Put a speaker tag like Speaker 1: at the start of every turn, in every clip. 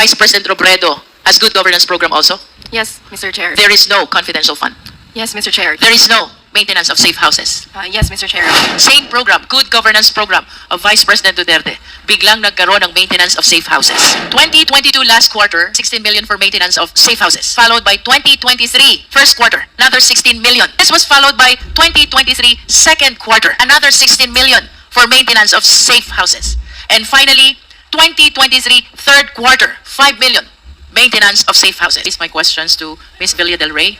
Speaker 1: Vice President Robredo has good governance program also?
Speaker 2: Yes, Mr. Chair.
Speaker 1: There is no confidential fund.
Speaker 2: Yes, Mr. Chair.
Speaker 1: There is no maintenance of safe houses.
Speaker 2: Yes, Mr. Chair.
Speaker 1: Same program, good governance program of Vice President Duterte, biglang nagkaroon ng maintenance of safe houses. 2022 last quarter, 16 million for maintenance of safe houses. Followed by 2023 first quarter, another 16 million. This was followed by 2023 second quarter, another 16 million for maintenance of safe houses. And finally, 2023 third quarter, 5 million maintenance of safe houses. These are my questions to Ms. Villa Del Rey.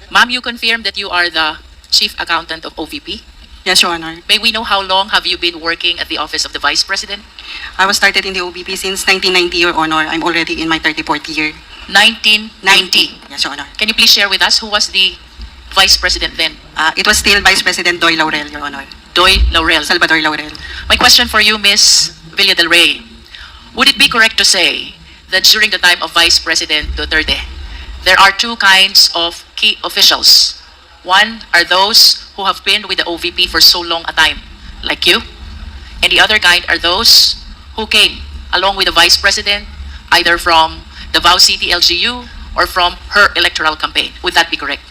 Speaker 1: Ma'am, you confirm that you are the Chief Accountant of OVP?
Speaker 3: Yes, Your Honor.
Speaker 1: May we know how long have you been working at the Office of the Vice President?
Speaker 3: I was started in the OBP since 1990, Your Honor. I'm already in my 34th year.
Speaker 1: 1990.
Speaker 3: Yes, Your Honor.
Speaker 1: Can you please share with us who was the Vice President then?
Speaker 3: It was still Vice President Doy Laurel, Your Honor.
Speaker 1: Doy Laurel.
Speaker 3: Salvador Laurel.
Speaker 1: My question for you, Ms. Villa Del Rey, would it be correct to say that during the time of Vice President Duterte, there are two kinds of key officials? One are those who have been with the OVP for so long a time, like you. And the other kind are those who came along with the Vice President, either from the Davao City LGU or from her electoral campaign. Would that be correct?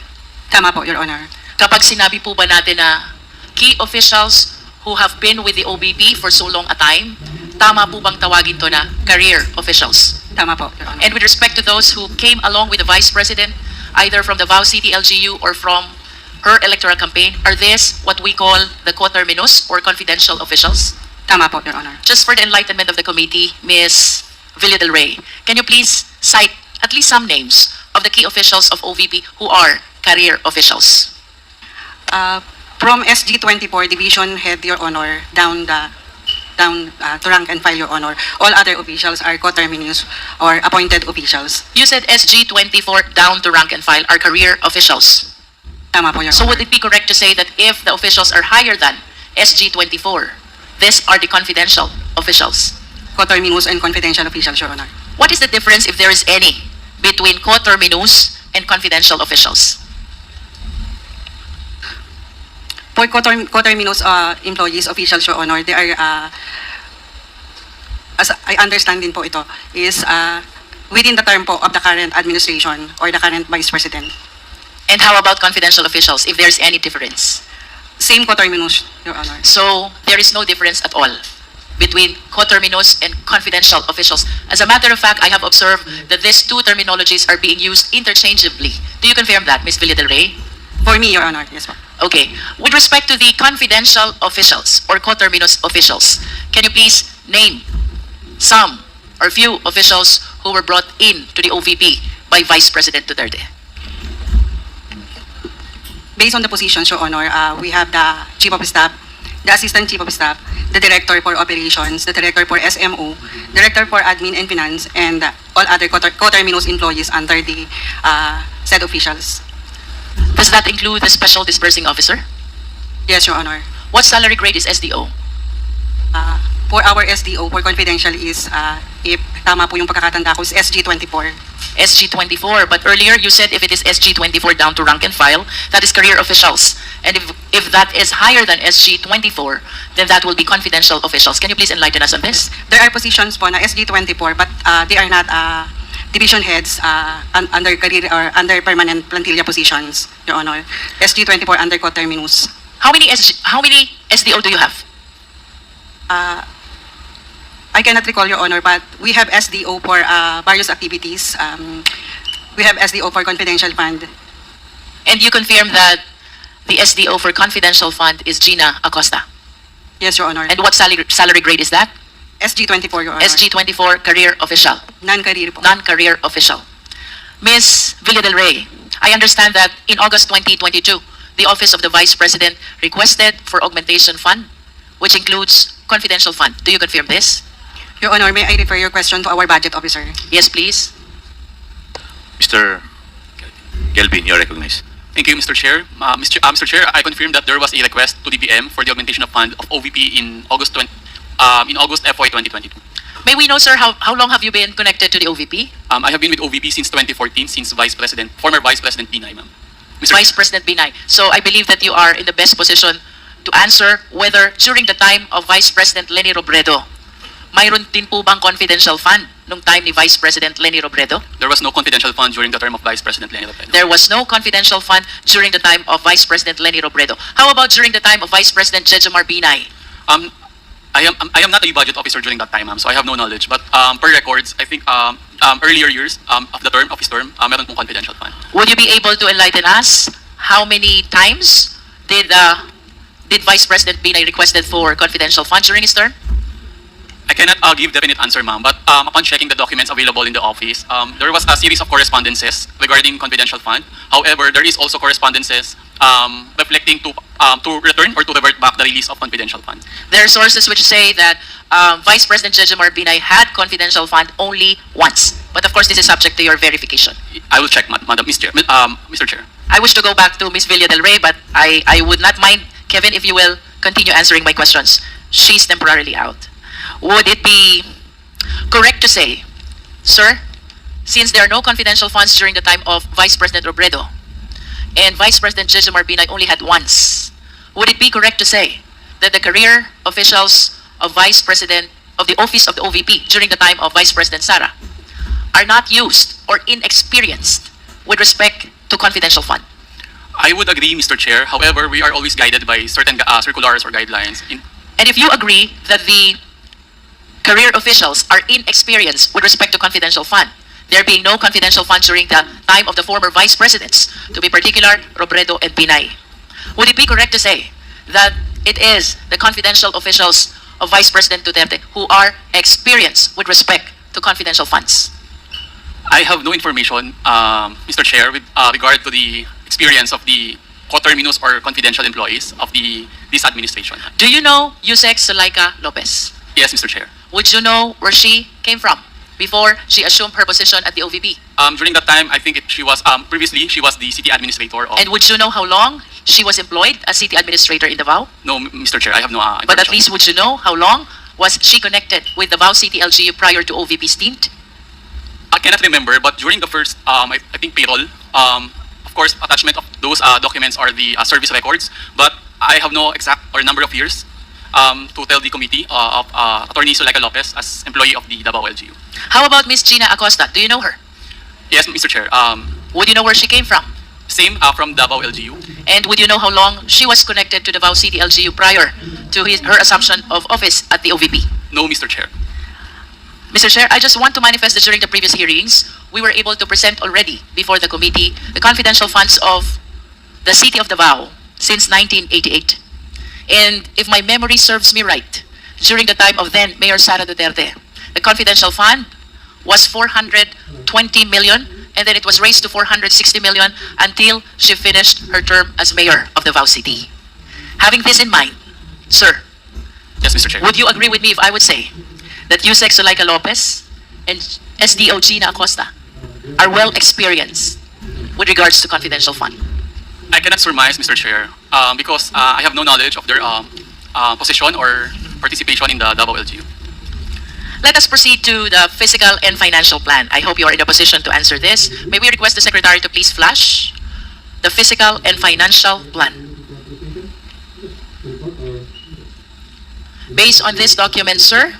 Speaker 3: Tama po, Your Honor.
Speaker 1: Kapag sinabi po ba natin na key officials who have been with the OVP for so long a time, tama po bang tawagin to na career officials?
Speaker 3: Tama po, Your Honor.
Speaker 1: And with respect to those who came along with the Vice President, either from the Davao City LGU or from her electoral campaign, are these what we call the coterminous or confidential officials?
Speaker 3: Tama po, Your Honor.
Speaker 1: Just for the enlightenment of the committee, Ms. Villa Del Rey, can you please cite at least some names of the key officials of OVP who are career officials?
Speaker 3: From SG24 Division Head, Your Honor, down to rank and file, Your Honor, all other officials are coterminous or appointed officials.
Speaker 1: You said SG24 down to rank and file are career officials.
Speaker 3: Tama po, Your
Speaker 1: So
Speaker 3: Honor.
Speaker 1: would it be correct to say that if the officials are higher than SG24, these are the confidential officials?
Speaker 3: Coterminous and confidential officials, Your Honor.
Speaker 1: What is the difference, if there is any, between coterminous and confidential officials?
Speaker 3: For coterminous employees, officials, Your Honor, they are, as I understand din po ito, is within the term po of the current administration or the current Vice President.
Speaker 1: And how about confidential officials, if there's any difference?
Speaker 3: Same coterminous, Your Honor.
Speaker 1: So there is no difference at all between coterminous and confidential officials. As a matter of fact, I have observed that these two terminologies are being used interchangeably. Do you confirm that, Ms. Villa Del Rey?
Speaker 3: For me, Your Honor, yes po.
Speaker 1: Okay. With respect to the confidential officials or coterminous officials, can you please name some or few officials who were brought in to the OVP by Vice President Duterte?
Speaker 3: Based on the positions, Your Honor, we have the Chief of Staff, the Assistant Chief of Staff, the Director for Operations, the Director for SMO, Director for Admin and Finance, and all other coterminous employees under the said officials.
Speaker 1: Does that include the Special Disbursing Officer?
Speaker 3: Yes, Your Honor.
Speaker 1: What salary grade is SDO?
Speaker 3: For our SDO, for confidential is, if tama po yung pagkakatanda ko, is SG24.
Speaker 1: SG24, but earlier you said if it is SG24 down to rank and file, that is career officials. And if that is higher than SG24, then that will be confidential officials. Can you please enlighten us on this?
Speaker 3: There are positions po na SG24, but they are not division heads under career or under permanent plantilla positions, Your Honor. SG24 under coterminous.
Speaker 1: How many SDO do you have?
Speaker 3: I cannot recall, Your Honor, but we have SDO for various activities. We have SDO for confidential fund.
Speaker 1: And you confirm that the SDO for confidential fund is Gina Acosta.
Speaker 3: Yes, Your Honor.
Speaker 1: And what salary grade is that?
Speaker 3: SG24, Your Honor.
Speaker 1: SG24 career official.
Speaker 3: Non-career po.
Speaker 1: Non-career official. Ms. Villa Del Rey, I understand that in August 2022, the Office of the Vice President requested for augmentation fund, which includes confidential fund. Do you confirm this?
Speaker 3: Your Honor, may I refer your question to our budget officer?
Speaker 1: Yes, please.
Speaker 4: Mr. Gelvin, you're recognized.
Speaker 5: Thank you, Mr. Chair. Mr. Chair, I confirm that there was a request to DBM for the augmentation of fund of OVP in August FY 2022.
Speaker 1: May we know, sir, how long have you been connected to the OVP?
Speaker 5: I have been with OVP since 2014, since former Vice President Binay, ma'am.
Speaker 1: Vice President Binay. So I believe that you are in the best position to answer whether during the time of Vice President Leni Robredo, mayroon din po bang confidential fund nung time ni Vice President Leni Robredo?
Speaker 5: There was no confidential fund during the term of Vice President Leni Robredo.
Speaker 1: There was no confidential fund during the time of Vice President Leni Robredo. How about during the time of Vice President Jejomar Binay?
Speaker 5: I am not a budget officer during that time, ma'am, so I have no knowledge. But per records, I think earlier years of his term, meron pong confidential fund.
Speaker 1: Would you be able to enlighten us how many times did Vice President Binay requested for confidential funds during his term?
Speaker 5: I cannot give definite answer, ma'am, but upon checking the documents available in the office, there was a series of correspondences regarding confidential fund. However, there is also correspondences reflecting to return or to revert back the release of confidential fund.
Speaker 1: There are sources which say that Vice President Jejomar Binay had confidential fund only once. But of course, this is subject to your verification.
Speaker 5: I will check, Madam Mr. Chair.
Speaker 1: I wish to go back to Ms. Villa del Rey, but I would not mind, Kevin, if you will continue answering my questions. She's temporarily out. Would it be correct to say, sir, since there are no confidential funds during the time of Vice President Robredo, and Vice President Jejomar Binay only had once, would it be correct to say that the career officials of Vice President of the Office of the OVP during the time of Vice President Sara are not used or inexperienced with respect to confidential fund?
Speaker 5: I would agree, Mr. Chair. However, we are always guided by certain circulars or guidelines.
Speaker 1: And if you agree that the career officials are inexperienced with respect to confidential fund, there being no confidential fund during the time of the former vice presidents, to be particular, Robredo and Binay, would it be correct to say that it is the confidential officials of Vice President Duterte who are experienced with respect to confidential funds?
Speaker 5: I have no information, Mr. Chair, with regard to the experience of the coterminous or confidential employees of this administration.
Speaker 1: Do you know Yusek Sulaika Lopez?
Speaker 5: Yes, Mr. Chair.
Speaker 1: Would you know where she came from before she assumed her position at the OVP?
Speaker 5: During that time, I think she was previously she was the city administrator of.
Speaker 1: And would you know how long she was employed as city administrator in Davao?
Speaker 5: No, Mr. Chair, I have no information.
Speaker 1: But at least would you know how long was she connected with Davao City LGU prior to OVP stint?
Speaker 5: I cannot remember, but during the first, I think payroll, of course, attachment of those documents are the service records, but I have no exact or number of years to tell the committee of Attorney Sulaika Lopez as employee of the Davao LGU.
Speaker 1: How about Miss Gina Acosta? Do you know her?
Speaker 5: Yes, Mr. Chair.
Speaker 1: Would you know where she came from?
Speaker 5: Same from Davao LGU.
Speaker 1: And would you know how long she was connected to Davao City LGU prior to her assumption of office at the OVP?
Speaker 5: No, Mr. Chair.
Speaker 1: Mr. Chair, I just want to manifest that during the previous hearings, we were able to present already before the committee the confidential funds of the city of Davao since 1988. And if my memory serves me right, during the time of then Mayor Sara Duterte, the confidential fund was 420 million, and then it was raised to 460 million until she finished her term as mayor of Davao City. Having this in mind, sir,
Speaker 5: Yes, Mr. Chair.
Speaker 1: would you agree with me if I would say that Yusek Sulaika Lopez and SDO Gina Acosta are well experienced with regards to confidential fund?
Speaker 5: I cannot surmise, Mr. Chair, because I have no knowledge of their position or participation in the Davao LGU.
Speaker 1: Let us proceed to the fiscal and financial plan. I hope you are in a position to answer this. May we request the Secretary to please flash the fiscal and financial plan. Based on this document, sir,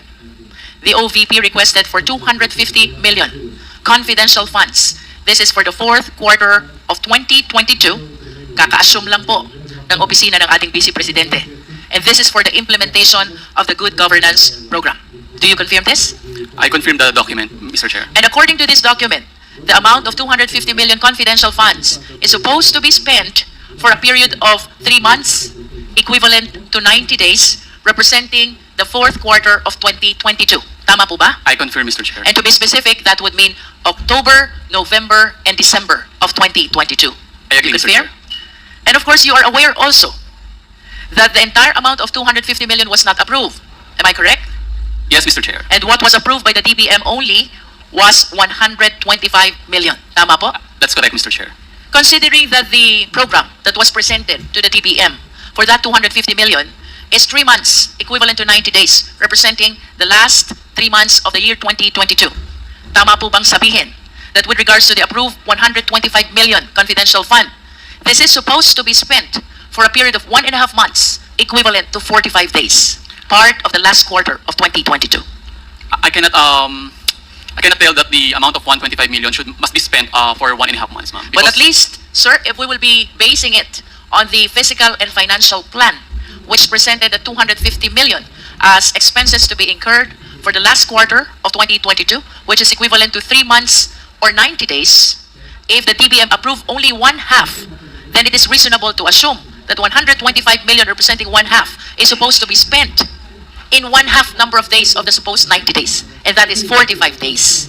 Speaker 1: the OVP requested for 250 million confidential funds. This is for the fourth quarter of 2022. Kaka-assume lang po ng opisina ng ating Vice Presidente. And this is for the implementation of the Good Governance Program. Do you confirm this?
Speaker 5: I confirm the document, Mr. Chair.
Speaker 1: And according to this document, the amount of 250 million confidential funds is supposed to be spent for a period of 3 months, equivalent to 90 days, representing the fourth quarter of 2022. Tama po ba?
Speaker 5: I confirm, Mr. Chair.
Speaker 1: And to be specific, that would mean October, November, and December of 2022.
Speaker 5: I agree,
Speaker 1: You
Speaker 5: Mr.
Speaker 1: confirm?
Speaker 5: Chair.
Speaker 1: And of course, you are aware also that the entire amount of 250 million was not approved. Am I correct?
Speaker 5: Yes, Mr. Chair.
Speaker 1: And what was approved by the DBM only was 125 million. Tama po?
Speaker 5: That's correct, Mr. Chair.
Speaker 1: Considering that the program that was presented to the DBM for that 250 million is 3 months, equivalent to 90 days, representing the last 3 months of the year 2022. Tama po bang sabihin that with regards to the approved 125 million confidential fund, this is supposed to be spent for a period of 1.5 months, equivalent to 45 days, part of the last quarter of 2022?
Speaker 5: I cannot I cannot tell that the amount of 125 million must be spent for 1.5 months, ma'am.
Speaker 1: But at
Speaker 5: Because-
Speaker 1: least, sir, if we will be basing it on the fiscal and financial plan, which presented the 250 million as expenses to be incurred for the last quarter of 2022, which is equivalent to 3 months or 90 days, if the TBM approve only one half, then it is reasonable to assume that 125 million representing one half is supposed to be spent in one half number of days of the supposed 90 days, and that is 45 days.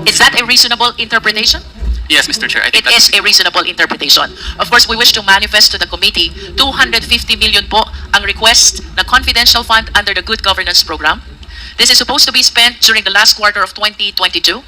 Speaker 1: Is that a reasonable interpretation?
Speaker 5: Yes, Mr. Chair. I think
Speaker 1: It is a reasonable interpretation. Of course, we wish to manifest to the committee 250 million po ang request na confidential fund under the Good Governance Program. This is supposed to be spent during the last quarter of 2022.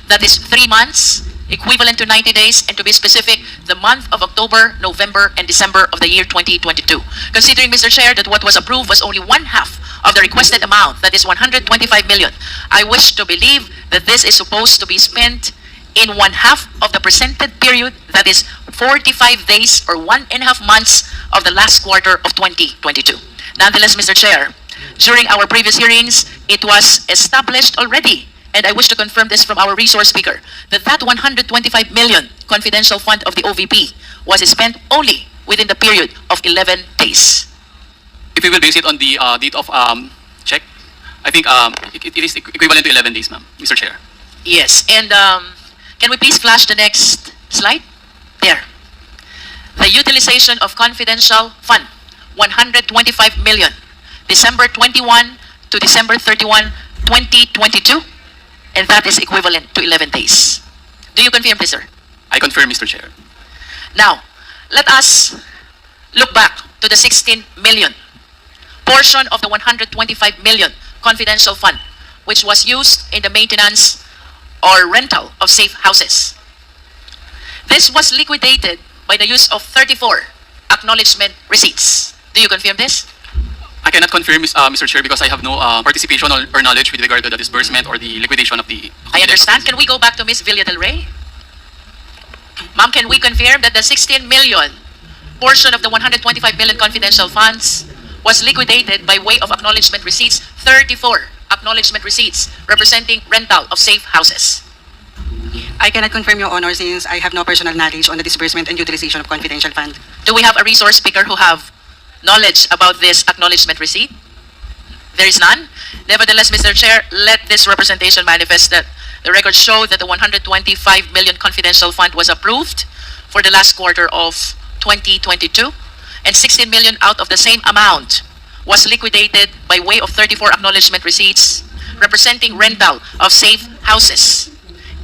Speaker 1: That is 3 months, equivalent to 90 days, and to be specific, the month of October, November, and December of the year 2022. Considering, Mr. Chair, that what was approved was only one half of the requested amount, that is 125 million, I wish to believe that this is supposed to be spent in one half of the presented period, that is 45 days or 1.5 months of the last quarter of 2022. Nonetheless, Mr. Chair, during our previous hearings, it was established already, and I wish to confirm this from our resource speaker, that 125 million confidential fund of the OVP was spent only within the period of 11 days.
Speaker 5: if we will base it on the date of check, I think it is equivalent to 11 days, ma'am, Mr. Chair.
Speaker 1: Yes, and can we please flash the next slide? There. The utilization of confidential fund, 125 million, December 21 to December 31, 2022, and that is equivalent to 11 days. Do you confirm this, sir?
Speaker 5: I confirm, Mr. Chair.
Speaker 1: Now, let us look back to the 16 million portion of the 125 million confidential fund, which was used in the maintenance or rental of safe houses. This was liquidated by the use of 34 acknowledgement receipts. Do you confirm this?
Speaker 5: I cannot confirm, Mr. Chair, because I have no participation or knowledge with regard to the disbursement or the liquidation of the...
Speaker 1: I understand. Can we go back to Ms. Villa del Rey? Ma'am, can we confirm that the 16 million portion of the 125 million confidential funds was liquidated by way of acknowledgement receipts, 34 acknowledgement receipts representing rental of safe houses?
Speaker 3: I cannot confirm, Your Honor, since I have no personal knowledge on the disbursement and utilization of confidential fund.
Speaker 1: Do we have a resource speaker who have knowledge about this acknowledgement receipt? There is none. Nevertheless, Mr. Chair, let this representation manifest that the records show that the 125 million confidential fund was approved for the last quarter of 2022, and 16 million out of the same amount was liquidated by way of 34 acknowledgement receipts representing rental of safe houses.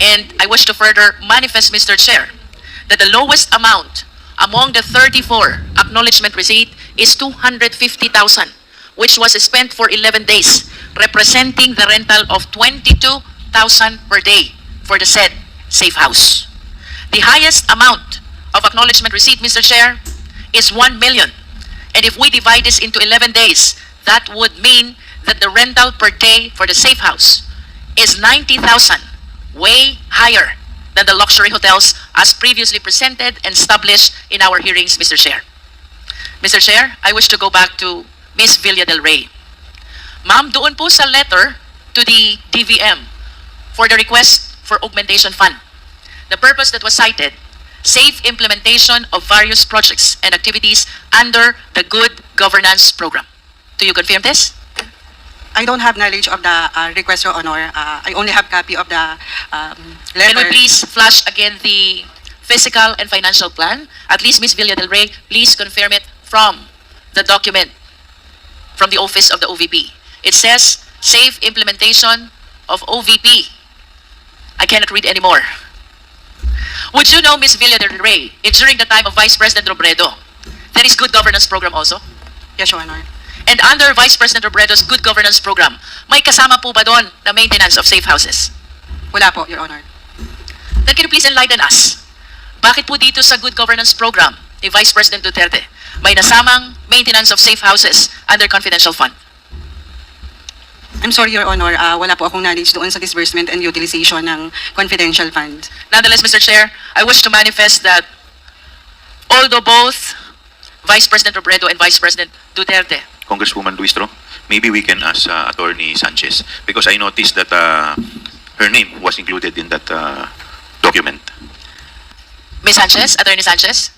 Speaker 1: And I wish to further manifest, Mr. Chair, that the lowest amount among the 34 acknowledgement receipt is 250,000, which was spent for 11 days, representing the rental of 22,000 per day for the said safe house. The highest amount of acknowledgement receipt, Mr. Chair, is 1 million. And if we divide this into 11 days, that would mean that the rental per day for the safe house is 90,000, way higher than the luxury hotels as previously presented and established in our hearings, Mr. Chair. Mr. Chair, I wish to go back to Ms. Villa del Rey. Ma'am, doon po sa letter to the DVM for the request for augmentation fund, the purpose that was cited, safe implementation of various projects and activities under the Good Governance Program. Do you confirm this?
Speaker 3: I don't have knowledge of the request, Your Honor. I only have copy of the letter.
Speaker 1: Can we please flash again the fiscal and financial plan? At least Ms. Villa del Rey, please confirm it from the document from the office of the OVP. It says, safe implementation of OVP. I cannot read anymore. Would you know, Ms. Villa del Rey, if during the time of Vice President Robredo, there is good governance program also?
Speaker 3: Yes, Your Honor.
Speaker 1: And under Vice President Robredo's good governance program, may kasama po ba doon na maintenance of safe houses?
Speaker 3: Wala po, Your Honor.
Speaker 1: Then can you please enlighten us? Bakit po dito sa good governance program ni Vice President Duterte may nasamang maintenance of safe houses under confidential fund?
Speaker 3: I'm sorry, Your Honor. Wala po akong knowledge doon sa disbursement and utilization ng confidential fund.
Speaker 1: Nonetheless, Mr. Chair, I wish to manifest that although both Vice President Robredo and Vice President Duterte,
Speaker 4: Congresswoman Luistro, maybe we can ask Attorney Sanchez, because I noticed that her name was included in that document.
Speaker 1: Ms. Sanchez, Attorney Sanchez,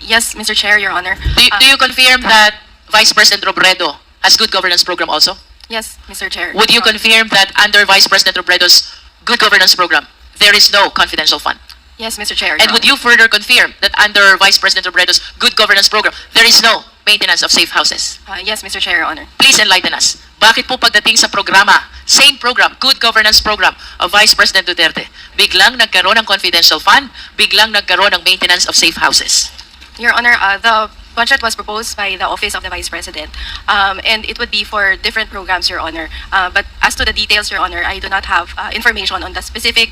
Speaker 2: Yes, Mr. Chair, Your Honor.
Speaker 1: do you confirm that Vice President Robredo has good governance program also?
Speaker 2: Yes, Mr. Chair.
Speaker 1: Would you
Speaker 2: Your Honor.
Speaker 1: confirm that under Vice President Robredo's good governance program, there is no confidential fund?
Speaker 2: Yes, Mr. Chair.
Speaker 1: And would you further confirm that under Vice President Robredo's good governance program, there is no maintenance of safe houses?
Speaker 2: Yes, Mr. Chair, Your Honor.
Speaker 1: Please enlighten us. Bakit po pagdating sa programa, same program, good governance program of Vice President Duterte, biglang nagkaroon ng confidential fund, biglang nagkaroon ng maintenance of safe houses?
Speaker 2: Your Honor, the budget was proposed by the Office of the Vice President, and it would be for different programs, Your Honor. But as to the details, Your Honor, I do not have information on the specific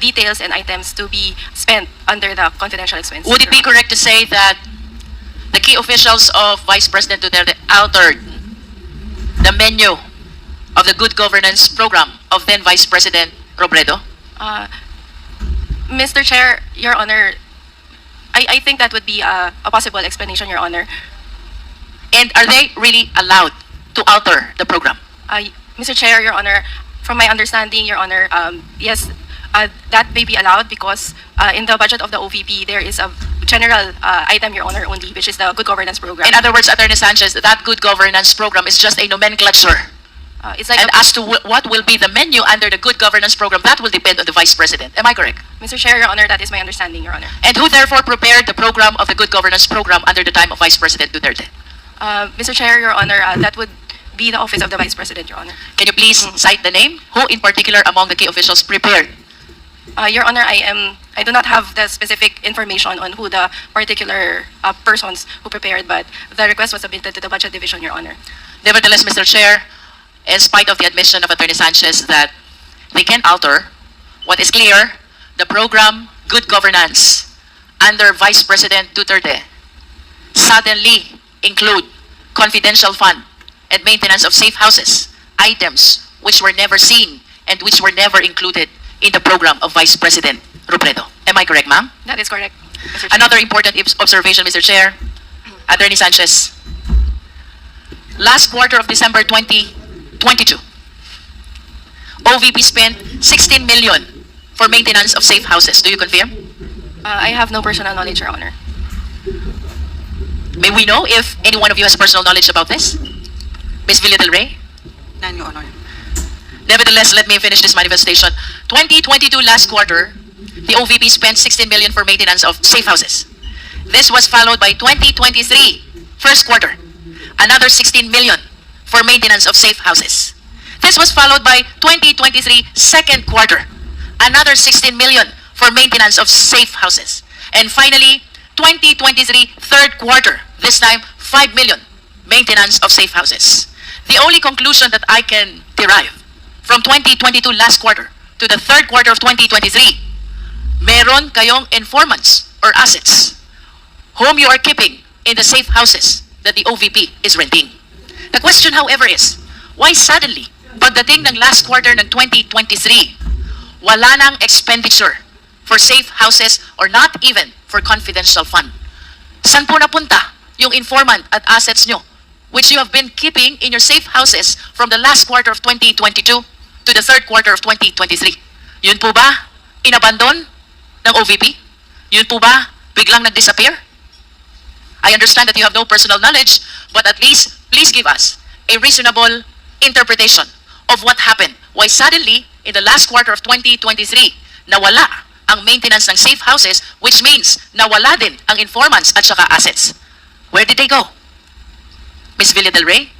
Speaker 2: details and items to be spent under the confidential expense.
Speaker 1: Would it be
Speaker 2: Your Honor.
Speaker 1: correct to say that the key officials of Vice President Duterte altered the menu of the good governance program of then Vice President Robredo?
Speaker 2: Mr. Chair, Your Honor, I think that would be a possible explanation, Your Honor.
Speaker 1: And are they really allowed to alter the program?
Speaker 2: Mr. Chair, Your Honor, from my understanding, Your Honor, yes, that may be allowed because in the budget of the OVP, there is a general item, Your Honor, only, which is the good governance program.
Speaker 1: In other words, Attorney Sanchez, that good governance program is just a nomenclature.
Speaker 2: It's like
Speaker 1: And as to what will be the menu under the good governance program, that will depend on the Vice President. Am I correct?
Speaker 2: Mr. Chair, Your Honor, that is my understanding, Your Honor.
Speaker 1: And who therefore prepared the program of the good governance program under the time of Vice President Duterte?
Speaker 2: Mr. Chair, Your Honor, that would be the Office of the Vice President, Your Honor.
Speaker 1: Can you please cite the name? Who in particular among the key officials prepared?
Speaker 2: Your Honor, I do not have the specific information on who the particular persons who prepared, but the request was submitted to the Budget Division, Your Honor.
Speaker 1: Nevertheless, Mr. Chair, in spite of the admission of Attorney Sanchez that they can alter, what is clear, the program Good Governance under Vice President Duterte suddenly include confidential fund and maintenance of safe houses, items which were never seen and which were never included in the program of Vice President Robredo. Am I correct, ma'am?
Speaker 2: That is correct, Mr. Chair.
Speaker 1: Another important observation, Mr. Chair, Attorney Sanchez. Last quarter of December 2022, OVP spent 16 million for maintenance of safe houses. Do you confirm?
Speaker 2: I have no personal knowledge, Your Honor.
Speaker 1: May we know if any one of you has personal knowledge about this? Ms. Villa del Rey?
Speaker 3: None, Your Honor.
Speaker 1: Nevertheless, let me finish this manifestation. 2022 last quarter, the OVP spent 16 million for maintenance of safe houses. This was followed by 2023 first quarter, another 16 million for maintenance of safe houses. This was followed by 2023 second quarter, another 16 million for maintenance of safe houses. And finally, 2023 third quarter, this time 5 million maintenance of safe houses. The only conclusion that I can derive from 2022 last quarter to the third quarter of 2023, meron kayong informants or assets whom you are keeping in the safe houses that the OVP is renting. The question, however, is, why suddenly, pagdating ng last quarter ng 2023, wala nang expenditure for safe houses or not even for confidential fund? Saan po napunta yung informant at assets nyo which you have been keeping in your safe houses from the last quarter of 2022 to the third quarter of 2023? Yun po ba inabandon ng OVP? Yun po ba biglang nag-disappear? I understand that you have no personal knowledge, but at least please give us a reasonable interpretation of what happened. Why suddenly, in the last quarter of 2023, nawala ang maintenance ng safe houses, which means nawala din ang informants at saka assets. Where did they go? Ms. Villa del Rey?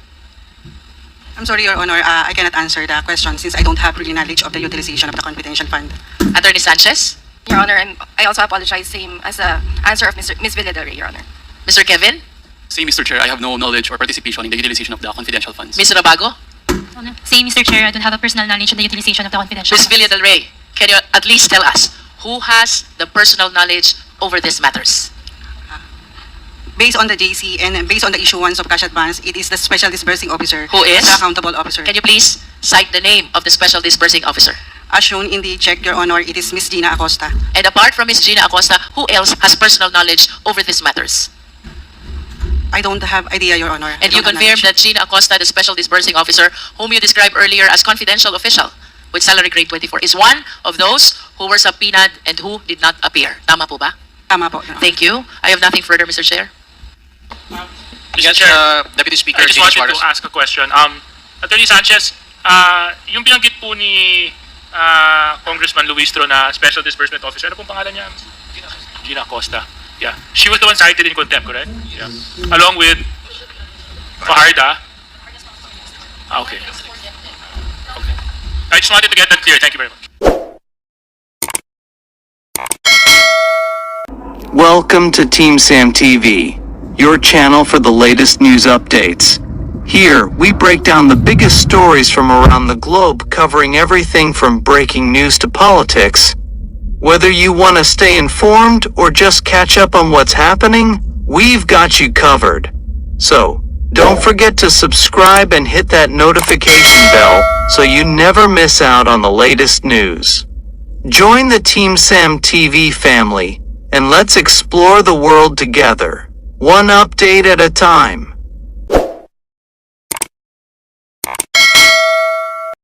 Speaker 3: I'm sorry, Your Honor, I cannot answer the question since I don't have really knowledge of the utilization of the confidential fund.
Speaker 1: Attorney Sanchez?
Speaker 2: Your Honor, I also apologize, same as the answer of Ms. Villa del Rey, Your Honor.
Speaker 1: Mr. Kevin?
Speaker 5: Same, Mr. Chair, I have no knowledge or participation in the utilization of the confidential funds.
Speaker 1: Ms. Rabago?
Speaker 6: Same, Mr. Chair. I don't have a personal knowledge on the utilization of the confidential
Speaker 1: Ms.
Speaker 6: funds.
Speaker 1: Villa del Rey, can you at least tell us who has the personal knowledge over these matters?
Speaker 3: Based on the JC and based on the issuance of cash advance, it is the Special Disbursing Officer,
Speaker 1: Who is?
Speaker 3: the Accountable Officer.
Speaker 1: Can you please cite the name of the Special Disbursing Officer?
Speaker 3: As shown in the check, Your Honor, it is Ms. Gina Acosta.
Speaker 1: And apart from Ms. Gina Acosta, who else has personal knowledge over these matters?
Speaker 3: I don't have idea, Your Honor. I
Speaker 1: And you
Speaker 3: don't have
Speaker 1: confirm
Speaker 3: knowledge.
Speaker 1: that Gina Acosta, the Special Disbursing Officer, whom you described earlier as confidential official, with salary grade 24 is one of those who were subpoenaed and who did not appear. Tama po ba?
Speaker 3: Tama po, Your Honor.
Speaker 1: Thank you. I have nothing further, Mr. Chair.
Speaker 7: Yes,
Speaker 8: Deputy Speaker
Speaker 7: I just
Speaker 8: James
Speaker 7: wanted to
Speaker 8: Suarez.
Speaker 7: ask a question. Attorney Sanchez, yung binanggit po ni Congressman Luistro na Special Disbursement Officer, ano pong pangalan niya? Gina Acosta. Yeah. She was the one cited in contempt, correct? Yeah. Along with Fajarda. Okay. Okay. I just wanted to get that clear. Thank you very much.
Speaker 9: Welcome to TeamSam TV, your channel for the latest news updates. Here, we break down the biggest stories from around the globe, covering everything from breaking news to politics. Whether you want to stay informed or just catch up on what's happening, we've got you covered. So, don't forget to subscribe and hit that notification bell so you never miss out on the latest news. Join the TeamSam TV family and let's explore the world together, one update at a time.